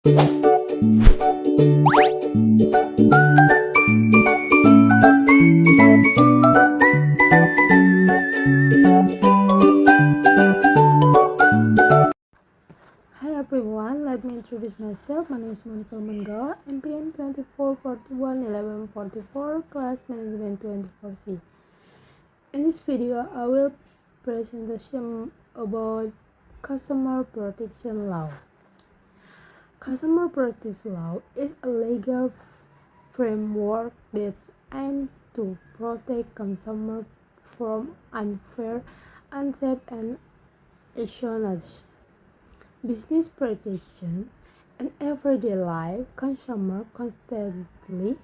Hi everyone, let me introduce myself. My name is Monica Mangawa, MPM 24411144, Class Management 24C. In this video, I will presentation about Customer Protection Law. Customer Protection Law is a legal framework that aims to protect consumers from unfair, unsafe, and dishonest business protection. In everyday life, consumers constantly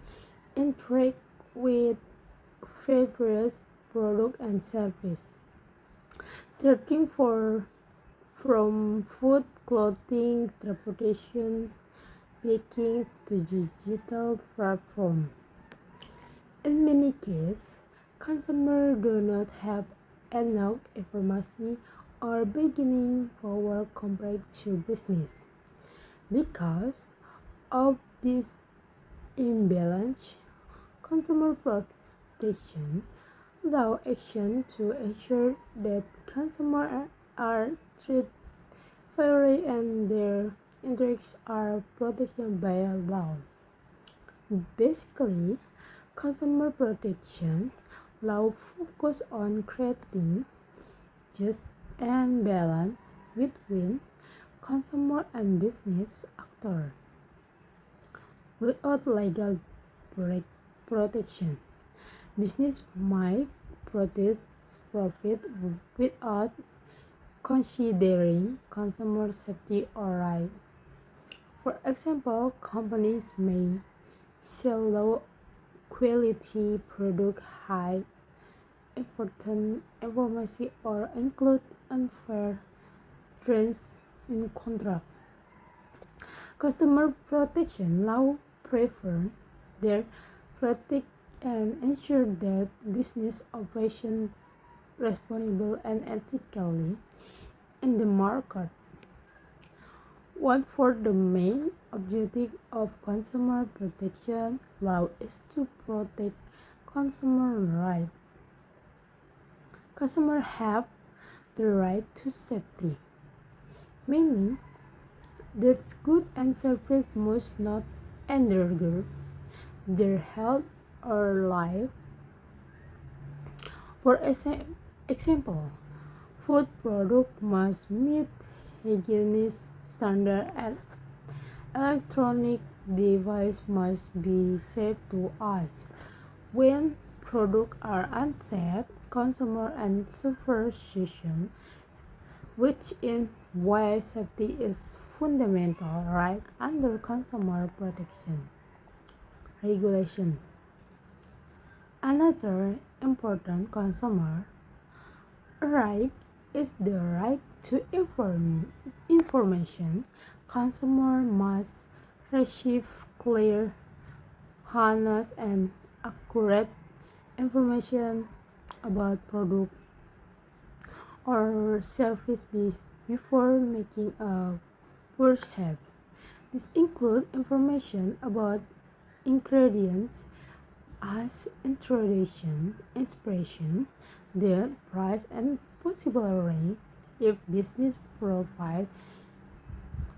interact with various products and services, searching for from food, clothing, transportation, baking to digital platforms. In many cases, consumers do not have enough information or bargaining power compared to business. Because of this imbalance, consumer protection allows action to ensure that consumers are treated fairly and their interests are protected by law. Basically, consumer protection law focus on creating just and balance between consumer and business actors. Without legal protection, business might protest profit without considering consumer safety or right. For example, companies may sell low quality product, hide important information, or include unfair terms in contract. Customer protection law prefer their protect and ensure that business operation responsibly and ethically in the market. One for the main objective of consumer protection law is to protect consumer rights. Consumers have the right to safety, meaning that goods and services must not endanger their health or life. For example, food products must meet hygienic standards and electronic devices must be safe to us. When products are unsafe, consumer and superstition, which in why safety is fundamental right under consumer protection regulation. Another important consumer right is the right to information. Consumer must receive clear, honest, and accurate information about product or service before making a purchase. This includes information about ingredients as inspiration, date, price, and possible range. If business provides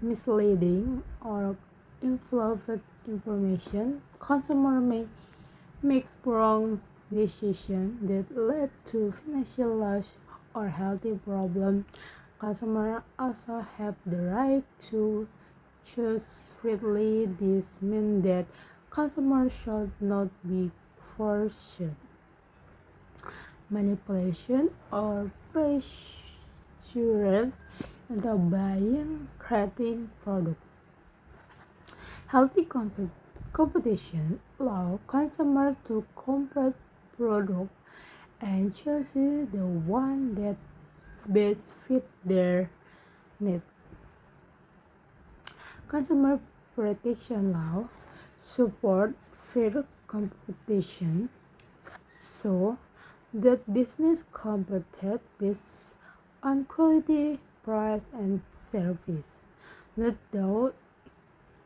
misleading or inflated information, consumer may make wrong decisions that lead to financial loss or health problems. Consumers also have the right to choose freely. This means that consumers should not be forced, manipulation, or pressured into buying creating products. Healthy competition allows consumers to compare products and choose the one that best fit their needs. Consumer protection law support fair competition so that business compete based on quality, price, and service, not through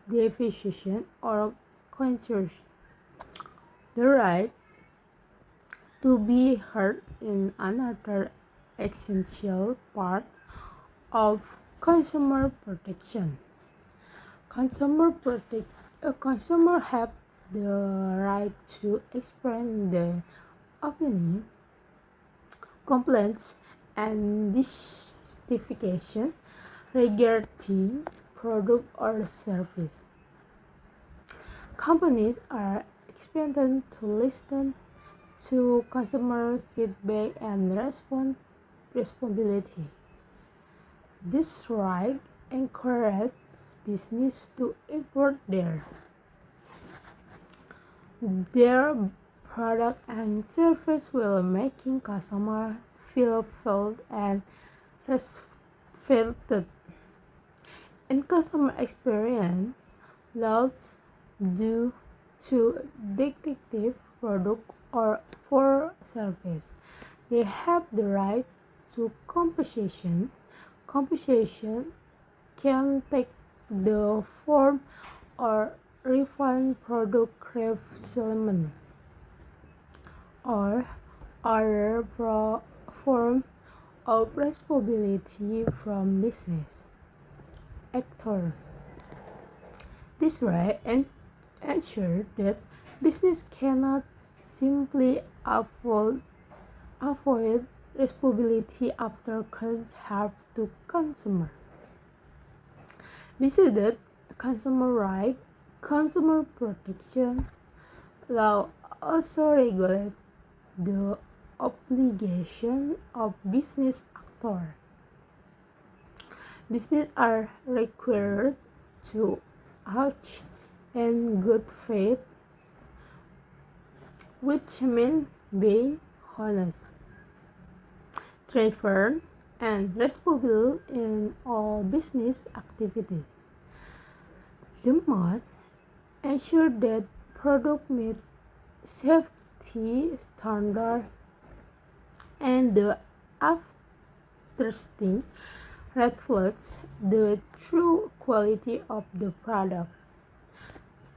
deficiency, or concerns. The right to be heard is another essential part of consumer protection. A consumer have the right to express their opinion, complaints, and dissatisfaction regarding product or service. Companies are expected to listen to consumer feedback and respond responsibility. This right encourages business to import their product and service while making customers feel felt and respected. In customer experience, laws due to defective product or poor service. They have the right to compensation. Compensation can take the form or refund product replacement or other form of responsibility from business actor. This right ensure that business cannot simply avoid responsibility after cause harm to consumer. Besides that, consumer right, consumer protection law also regulate the obligation of business actors. Businesses are required to act in good faith, which means being honest, transparent, and responsible in all business activities. They must ensure that product meet safety standards and the aftermarket reflects the true quality of the product.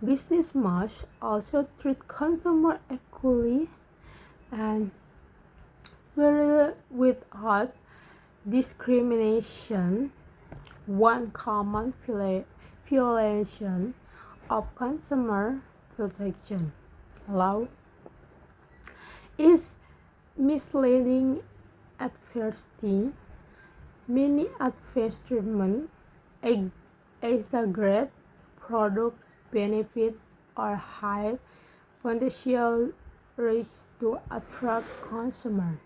Business must also treat consumers equally and without discrimination. One common violation of consumer protection law is misleading advertising. Many advertisements exaggerate product benefit or hide potential risks to attract consumers.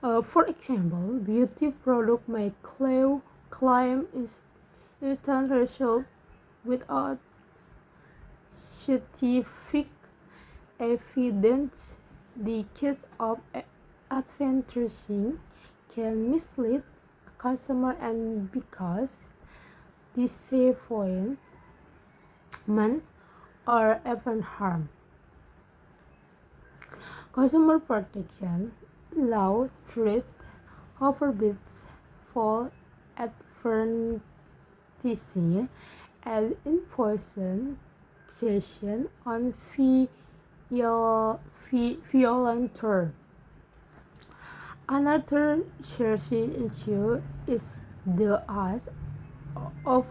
For example, beauty product may claim instant result without scientific evidence. The case of advertising can mislead consumers and because disappointment or even harm. Consumer protection law treat overbids for advertising and enforcement action on violent terms. Another serious issue is the use of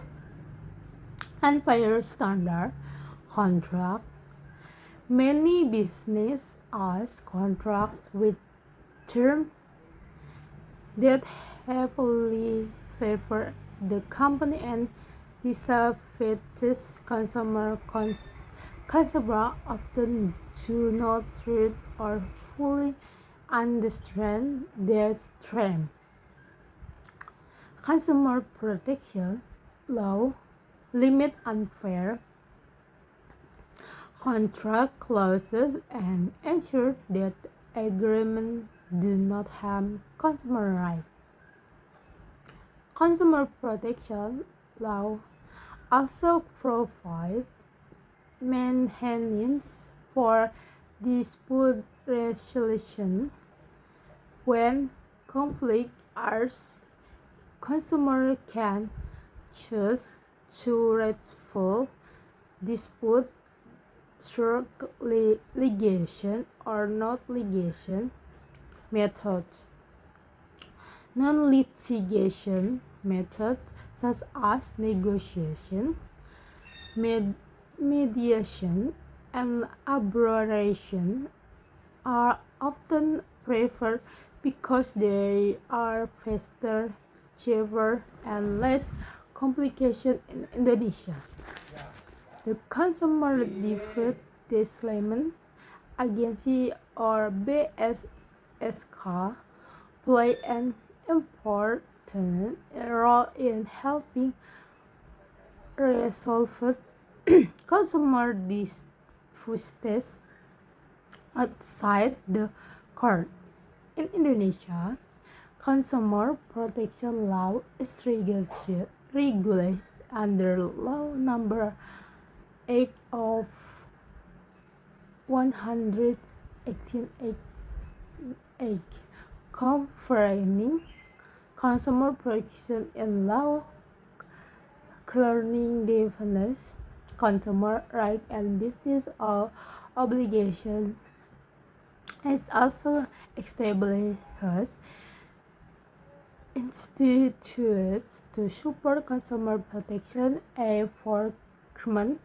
unfair standard contract. Many businesses use contract with terms that heavily favor the company and disadvantage consumers. Consumers often do not read or fully understand these terms. Consumer protection law limit unfair contract clauses and ensure that agreements do not harm consumer rights. Consumer protection law also provide mechanisms for dispute resolution. When conflict arises, consumers can choose to wrongful dispute through litigation or not litigation methods. Non-litigation methods such as negotiation, mediation, and arbitration are often preferred because they are faster, cheaper, and less complicated in Indonesia. The Consumer Defense Development Agency or BSSK play an important role in helping resolve consumer disputes outside the court. In Indonesia, consumer protection law is regulated under Law Number 8 of 11888 concerning consumer protection in law, clearing defense, consumer rights and business obligations. It also establishes institutes to support consumer protection enforcement.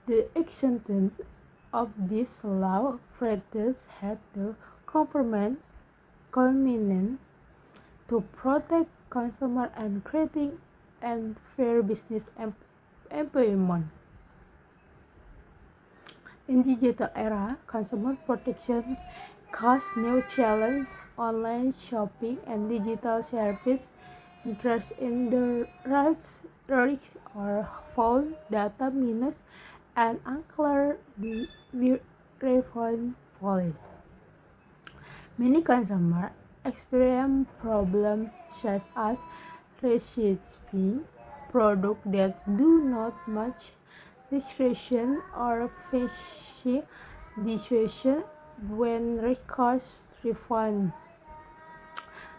The extent of this law practice had the commitment to protect consumers and creating and fair business environment. In digital era, consumer protection causes new challenges. Online shopping and digital service increase in the risk or phone data minus and unclear refund policy. Many consumers experience problems such as receiving products that do not match description or facing situation when request refund.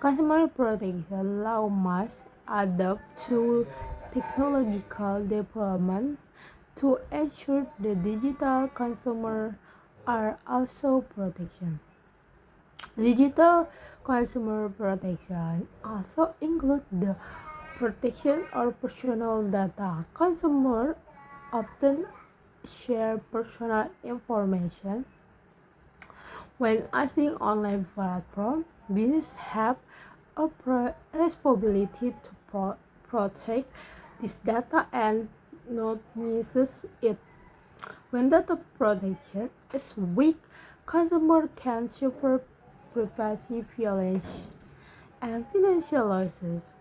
Consumer protection law must adapt to technological development to ensure the digital consumers are also protected. Digital consumer protection also includes the protection of personal data. Consumers often share personal information when using online platforms. Businesses have a responsibility to protect this data and not misuse it. When data protection is weak, consumers can suffer privacy violations and financial losses.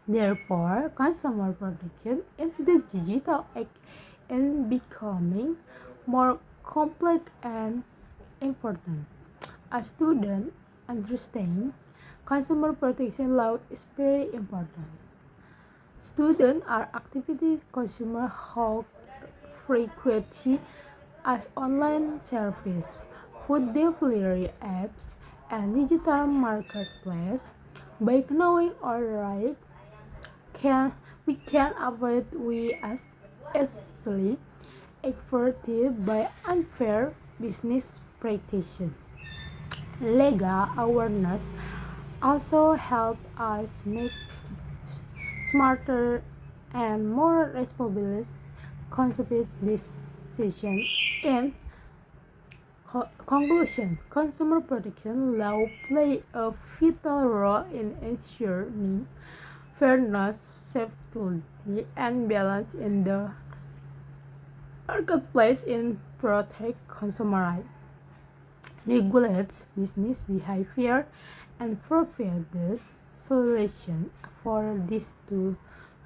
Therefore, consumer protection in the digital age is becoming more complex and important. As students understand, consumer protection law is very important. Students are activity consumers how frequently as online service, food delivery apps, and digital marketplace. By knowing our rights, we can avoid we as easily exploited by unfair business practices. Legal awareness also help us make smarter and more responsible consumer decisions. In conclusion, consumer protection law play a vital role in ensuring fairness, safety, and balance in the marketplace in protect consumer rights, regulates business behavior, and provides solutions for these two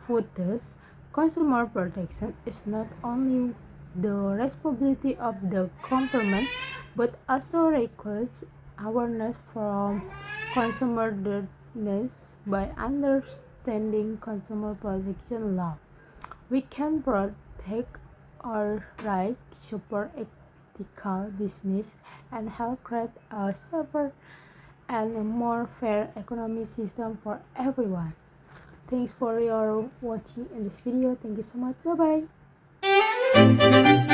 factors. Consumer protection is not only the responsibility of the government but also requires awareness from consumers. By understanding consumer protection law, we can protect our rights, support ethical business, and help create a safer and a more fair economic system for everyone. Thanks for your watching in this video. Thank you so much. Bye bye.